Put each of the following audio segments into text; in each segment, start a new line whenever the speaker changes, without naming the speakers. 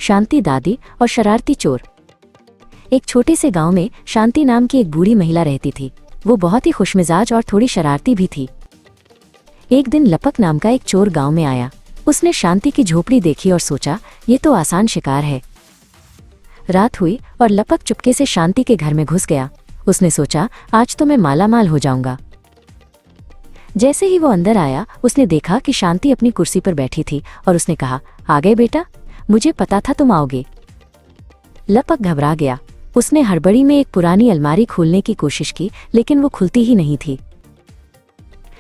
शांति दादी और शरारती चोर। एक छोटे से गांव में शांति नाम की एक बूढ़ी महिला रहती थी। वो बहुत ही खुशमिजाज और थोड़ी शरारती भी थी। एक दिन लपक नाम का एक चोर गांव में आया। उसने शांति की झोपड़ी देखी और सोचा, ये तो आसान शिकार है। रात हुई और लपक चुपके से शांति के घर में घुस गया। उसने सोचा, आज तो मैं मालामाल हो जाऊंगा। जैसे ही वो अंदर आया, उसने देखा कि शांति अपनी कुर्सी पर बैठी थी और उसने कहा, आ गए बेटा, मुझे पता था तुम आओगे। लपक घबरा गया। उसने हड़बड़ी में एक पुरानी अलमारी खोलने की कोशिश की, लेकिन वो खुलती ही नहीं थी।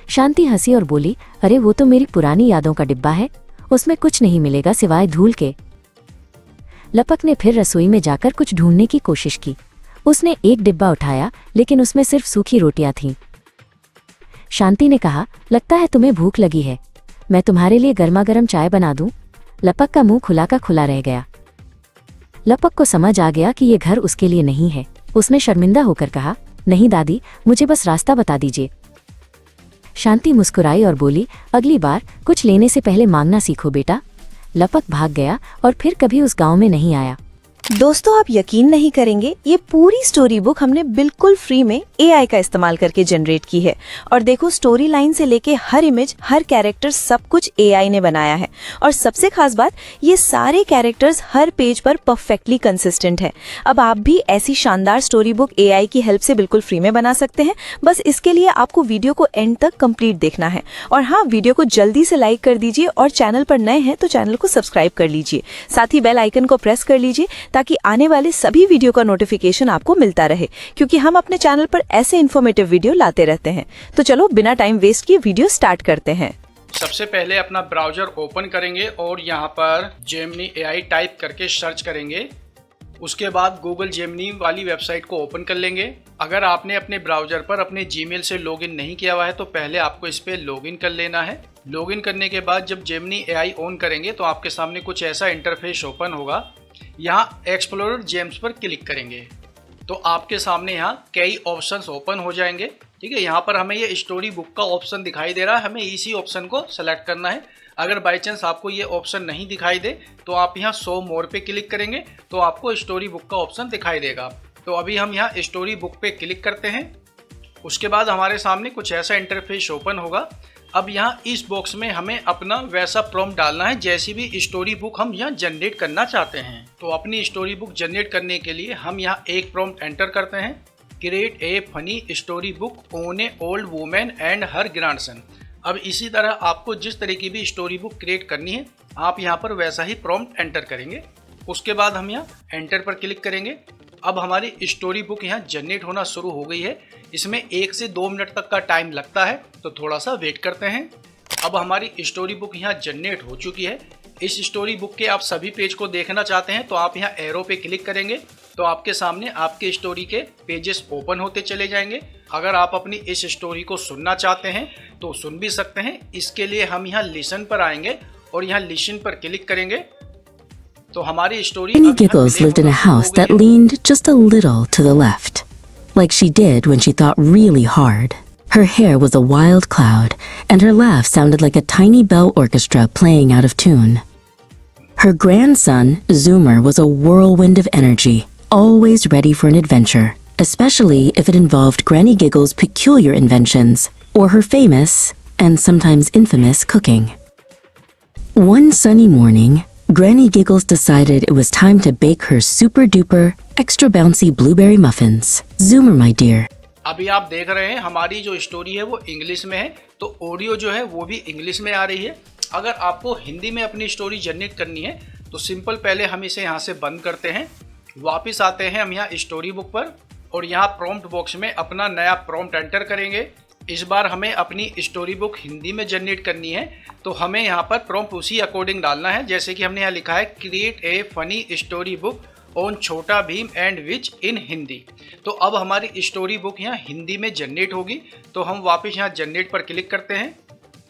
शांति हंसी और बोली, अरे वो तो मेरी पुरानी यादों का डिब्बा है, उसमें कुछ नहीं मिलेगा सिवाय धूल के। लपक ने फिर रसोई में जाकर कुछ ढूंढने की कोशिश की। उसने एक डिब्बा उठाया, लेकिन उसमें सिर्फ सूखी रोटियां थीं। शांति ने कहा, लगता है तुम्हें भूख लगी है, मैं तुम्हारे लिए गर्मा गर्म चाय बना दूं? लपक का मुंह खुला का खुला रह गया। लपक को समझ आ गया कि ये घर उसके लिए नहीं है। उसने शर्मिंदा होकर कहा, नहीं दादी, मुझे बस रास्ता बता दीजिए। शांति मुस्कुराई और बोली, अगली बार कुछ लेने से पहले मांगना सीखो बेटा। लपक भाग गया और फिर कभी उस गांव में नहीं आया।
दोस्तों, आप यकीन नहीं करेंगे, ये पूरी स्टोरी बुक हमने बिल्कुल फ्री में एआई का इस्तेमाल करके जनरेट की है। और देखो, स्टोरी लाइन से लेके हर इमेज, हर कैरेक्टर, सब कुछ एआई ने बनाया है। और सबसे खास बात, ये सारे कैरेक्टर्स हर पेज पर परफेक्टली कंसिस्टेंट है। अब आप भी ऐसी शानदार स्टोरी बुक एआई की हेल्प से बिल्कुल फ्री में बना सकते हैं। बस इसके लिए आपको वीडियो को एंड तक कंप्लीट देखना है। और हाँ, वीडियो को जल्दी से लाइक कर दीजिए और चैनल पर नए हैं तो चैनल को सब्सक्राइब कर लीजिए। साथ ही बेल आइकन को प्रेस कर लीजिए ताकि आने वाले सभी वीडियो का नोटिफिकेशन आपको मिलता रहे, क्योंकि हम अपने चैनल पर ऐसे इन्फॉर्मेटिव वीडियो लाते रहते हैं। तो चलो बिना टाइम वेस्ट किए वीडियो स्टार्ट करते हैं।
सबसे पहले अपना ब्राउजर ओपन करेंगे और यहाँ पर जेमिनी एआई टाइप करके सर्च करेंगे। उसके बाद गूगल जेमिनी वाली वेबसाइट को ओपन कर लेंगे। अगर आपने अपने ब्राउजर पर अपने जीमेल से लॉगिन नहीं किया हुआ है तो पहले आपको इस पे लॉगिन कर लेना है। लॉगिन करने के बाद जब जेमिनी एआई ऑन करेंगे तो आपके सामने कुछ ऐसा इंटरफेस ओपन होगा। यहाँ एक्सप्लोरर जेम्स पर क्लिक करेंगे तो आपके सामने यहाँ कई ऑप्शंस ओपन हो जाएंगे। ठीक है, यहाँ पर हमें ये स्टोरी बुक का ऑप्शन दिखाई दे रहा है, हमें इसी ऑप्शन को सेलेक्ट करना है। अगर बाई चांस आपको ये ऑप्शन नहीं दिखाई दे तो आप यहाँ शो मोर पे क्लिक करेंगे तो आपको स्टोरी बुक का ऑप्शन दिखाई देगा। तो अभी हम यहाँ स्टोरी बुक पे क्लिक करते हैं। उसके बाद हमारे सामने कुछ ऐसा इंटरफेस ओपन होगा। अब यहाँ इस बॉक्स में हमें अपना वैसा प्रॉम्प्ट डालना है जैसी भी स्टोरी बुक हम यहाँ जनरेट करना चाहते हैं। तो अपनी स्टोरी बुक जनरेट करने के लिए हम यहाँ एक प्रॉम्प्ट एंटर करते हैं, create a funny story book on A old women and her grandson. अब इसी तरह आपको जिस तरह की भी स्टोरी बुक क्रिएट करनी है आप यहाँ पर वैसा ही प्रॉम्प्ट एंटर करेंगे। उसके बाद हम यहाँ एंटर पर क्लिक करेंगे। अब हमारी स्टोरी बुक यहाँ जनरेट होना शुरू हो गई है। इसमें 1 से 2 मिनट तक का टाइम लगता है, तो थोड़ा सा वेट करते हैं। अब हमारी स्टोरी बुक यहाँ जनरेट हो चुकी है। इस स्टोरी बुक के आप सभी पेज को देखना चाहते हैं तो आप यहाँ एरो पे क्लिक करेंगे तो आपके सामने आपके स्टोरी के पेजेस ओपन होते चले जाएंगे। अगर आप अपनी इस स्टोरी को सुनना चाहते हैं तो सुन भी सकते हैं। इसके लिए हम यहाँ लिसन पर आएंगे और यहाँ लिसन पर क्लिक करेंगे तो हमारी story
Granny Giggles lived in a house that leaned just a little to the left, like she did when she thought really hard. Her hair was a wild cloud, and her laugh sounded like a tiny bell orchestra playing out of tune. Her grandson, Zoomer, was a whirlwind of energy, always ready for an adventure, especially if it involved Granny Giggles' peculiar inventions, or her famous, and sometimes infamous, cooking. One sunny morning, Granny Giggles decided it was time to bake her super-duper, extra bouncy blueberry muffins. Zoomer, my dear.
अभी आप देख रहे हैं हमारी जो story है वो English में है, तो ऑडियो जो है वो भी इंग्लिश में आ रही है। अगर आपको हिंदी में अपनी स्टोरी जनरेट करनी है तो सिंपल पहले हम इसे यहाँ से बंद करते हैं। वापस आते हैं हम यहाँ स्टोरी बुक पर और यहाँ प्रॉम्प्ट बॉक्स में अपना नया प्रॉम्प्ट एंटर करेंगे। इस बार हमें अपनी स्टोरी बुक हिंदी में जनरेट करनी है तो हमें यहाँ पर प्रॉम्प्ट उसी अकॉर्डिंग डालना है जैसे कि हमने यहाँ लिखा है, create a funny story book on छोटा भीम एंड विच इन हिंदी। तो अब हमारी स्टोरी बुक यहाँ हिंदी में जनरेट होगी तो हम वापस यहाँ जनरेट पर क्लिक करते हैं।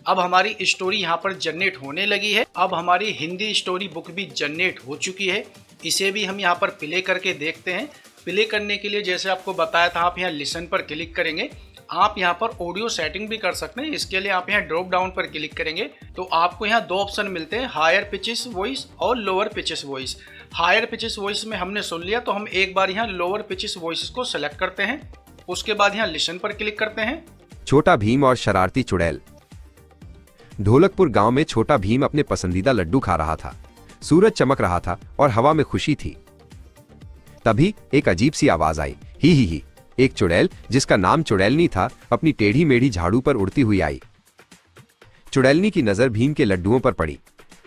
अब हमारी स्टोरी यहाँ पर जनरेट होने लगी है। अब हमारी हिंदी स्टोरी बुक भी जनरेट हो चुकी है। इसे भी हम यहाँ पर प्ले करके देखते हैं। प्ले करने के लिए जैसे आपको बताया था आप यहाँ लिसन पर क्लिक करेंगे। आप यहाँ पर ऑडियो सेटिंग भी कर सकते हैं। इसके लिए आप यहाँ ड्रॉप डाउन पर क्लिक करेंगे तो आपको यहाँ दो ऑप्शन मिलते हैं, हायर पिचेस वॉइस और lower pitches voice. Higher pitches voice में हमने सुन लिया तो हम एक बार यहाँ लोअर पिचेस वॉइस को सेलेक्ट करते हैं। उसके बाद यहाँ लिसन पर क्लिक करते हैं।
छोटा भीम और शरारती चुड़ैल। ढोलकपुर गांव में छोटा भीम अपने पसंदीदा लड्डू खा रहा था। सूरज चमक रहा था और हवा में खुशी थी। तभी एक अजीब सी आवाज आई, ही। एक चुड़ैल जिसका नाम चुड़ैलनी था अपनी टेढ़ी मेढ़ी झाड़ू पर उड़ती हुई आई। चुड़ैलनी की नजर भीम के लड्डुओं पर पड़ी।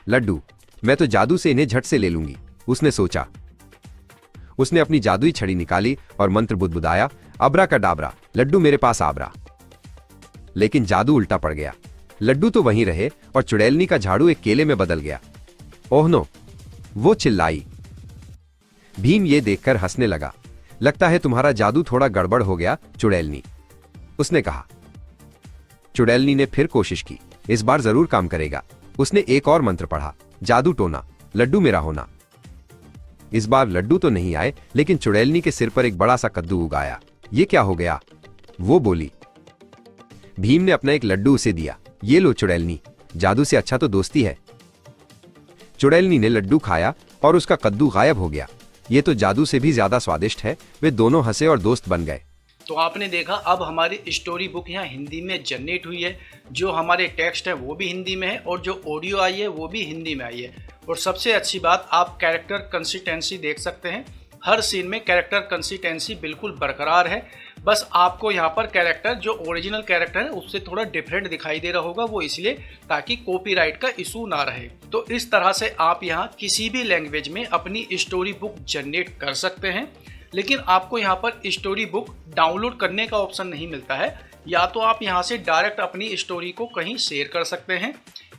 लड्डू, मैं तो जादू से इन्हें झट से ले लूंगी, उसने सोचा। उसने अपनी जादुई छड़ी निकाली और मंत्र बुदबुदाया, अबरा का डाबरा, लड्डू मेरे पास आबरा। लेकिन जादू उल्टा पड़ गया। लड्डू तो वहीं रहे और चुड़ैलनी का झाड़ू एक केले में बदल गया। ओह नो, वो चिल्लाई। भीम ये देखकर हंसने लगा। लगता है तुम्हारा जादू थोड़ा गड़बड़ हो गया चुड़ैलनी, उसने कहा। चुड़ैलनी ने फिर कोशिश की, इस बार जरूर काम करेगा। उसने एक और मंत्र पढ़ा, जादू टोना, लड्डू मेरा होना। इस बार लड्डू तो नहीं आए, लेकिन चुड़ैलनी के सिर पर एक बड़ा सा कद्दू उगाया। ये क्या हो गया, वो बोली। भीम ने अपना एक लड्डू उसे दिया। ये लो चुड़ैलनी, जादू से अच्छा तो दोस्ती है। चुड़ैलनी ने लड्डू खाया और उसका कद्दू गायब हो गया। ये तो जादू से भी ज्यादा स्वादिष्ट है। वे दोनों हंसे और दोस्त बन गए।
तो आपने देखा, अब हमारी स्टोरी बुक यहाँ हिंदी में जनरेट हुई है। जो हमारे टेक्स्ट है वो भी हिंदी में है और जो ऑडियो आई है वो भी हिंदी में आई है। और सबसे अच्छी बात, आप कैरेक्टर कंसिस्टेंसी देख सकते हैं। हर सीन में कैरेक्टर कंसिस्टेंसी बिल्कुल बरकरार है। बस आपको यहाँ पर कैरेक्टर जो ओरिजिनल कैरेक्टर है उससे थोड़ा डिफरेंट दिखाई दे रहा होगा, वो इसलिए ताकि कॉपीराइट का इशू ना रहे। तो इस तरह से आप यहाँ किसी भी लैंग्वेज में अपनी स्टोरी बुक जनरेट कर सकते हैं। लेकिन आपको यहाँ पर स्टोरी बुक डाउनलोड करने का ऑप्शन नहीं मिलता है। या तो आप यहाँ से डायरेक्ट अपनी स्टोरी को कहीं शेयर कर सकते हैं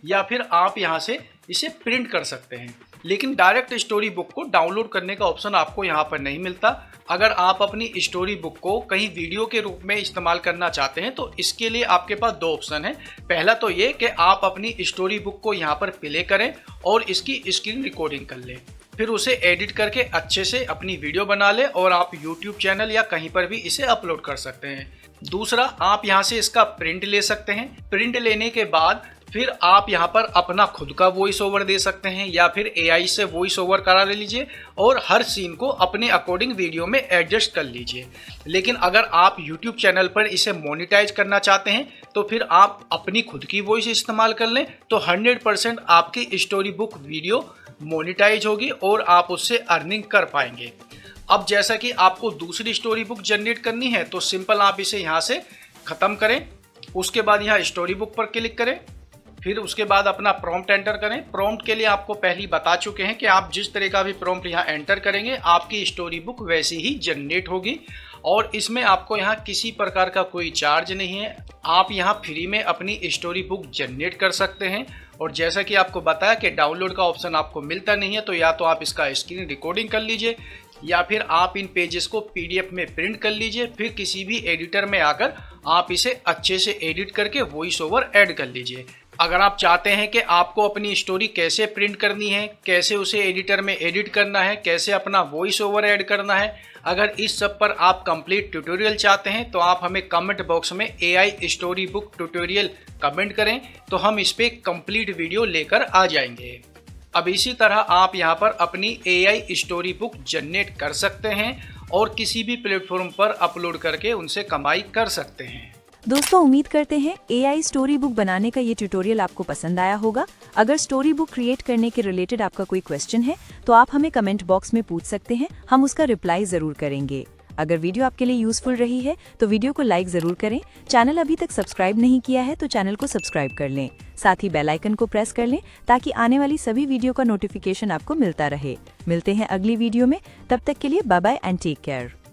या फिर आप यहाँ से इसे प्रिंट कर सकते हैं। लेकिन डायरेक्ट स्टोरी बुक को डाउनलोड करने का ऑप्शन आपको यहाँ पर नहीं मिलता। अगर आप अपनी स्टोरी बुक को कहीं वीडियो के रूप में इस्तेमाल करना चाहते हैं तो इसके लिए आपके पास दो ऑप्शन है। पहला तो ये कि आप अपनी स्टोरी बुक को यहाँ पर प्ले करें और इसकी स्क्रीन रिकॉर्डिंग कर लें, फिर उसे एडिट करके अच्छे से अपनी वीडियो बना लें और आप YouTube चैनल या कहीं पर भी इसे अपलोड कर सकते हैं। दूसरा, आप यहाँ से इसका प्रिंट ले सकते हैं। प्रिंट लेने के बाद फिर आप यहाँ पर अपना खुद का वॉइस ओवर दे सकते हैं या फिर AI से वॉइस ओवर करा ले लीजिए और हर सीन को अपने अकॉर्डिंग वीडियो में एडजस्ट कर लीजिए। लेकिन अगर आप YouTube चैनल पर इसे मोनेटाइज करना चाहते हैं तो फिर आप अपनी खुद की वॉइस इस्तेमाल कर लें तो 100% आपकी स्टोरी बुक वीडियो मोनेटाइज होगी और आप उससे अर्निंग कर पाएंगे। अब जैसा कि आपको दूसरी स्टोरी बुक जनरेट करनी है तो सिंपल आप इसे यहाँ से ख़त्म करें। उसके बाद यहाँ स्टोरी बुक पर क्लिक करें, फिर उसके बाद अपना प्रॉम्प्ट एंटर करें। प्रॉम्प्ट के लिए आपको पहले ही बता चुके हैं कि आप जिस तरह का भी प्रॉम्प्ट यहाँ एंटर करेंगे आपकी स्टोरी बुक वैसी ही जनरेट होगी और इसमें आपको यहाँ किसी प्रकार का कोई चार्ज नहीं है। आप यहाँ फ्री में अपनी स्टोरी बुक जनरेट कर सकते हैं। और जैसा कि आपको बताया कि डाउनलोड का ऑप्शन आपको मिलता नहीं है, तो या तो आप इसका स्क्रीन रिकॉर्डिंग कर लीजिए या फिर आप इन पेजेस को PDF में प्रिंट कर लीजिए। फिर किसी भी एडिटर में आकर आप इसे अच्छे से एडिट करके वॉइस ओवर ऐड कर लीजिए। अगर आप चाहते हैं कि आपको अपनी स्टोरी कैसे प्रिंट करनी है, कैसे उसे एडिटर में एडिट करना है, कैसे अपना वॉइस ओवर ऐड करना है, अगर इस सब पर आप कंप्लीट ट्यूटोरियल चाहते हैं तो आप हमें कमेंट बॉक्स में AI story book tutorial comment करें तो हम इस पे कंप्लीट वीडियो लेकर आ जाएंगे। अब इसी तरह आप यहाँ पर अपनी AI स्टोरी बुक जनरेट कर सकते हैं और किसी भी प्लेटफॉर्म पर अपलोड करके उनसे कमाई कर सकते हैं।
दोस्तों, उम्मीद करते हैं AI स्टोरी बुक बनाने का ये ट्यूटोरियल आपको पसंद आया होगा। अगर स्टोरी बुक क्रिएट करने के रिलेटेड आपका कोई क्वेश्चन है तो आप हमें कमेंट बॉक्स में पूछ सकते हैं, हम उसका रिप्लाई जरूर करेंगे। अगर वीडियो आपके लिए यूजफुल रही है तो वीडियो को लाइक जरूर करें। चैनल अभी तक सब्सक्राइब नहीं किया है तो चैनल को सब्सक्राइब कर लें, साथ ही बेल आइकन को प्रेस कर लें ताकि आने वाली सभी वीडियो का नोटिफिकेशन आपको मिलता रहे। मिलते हैं अगली वीडियो में, तब तक के लिए bye bye and take care.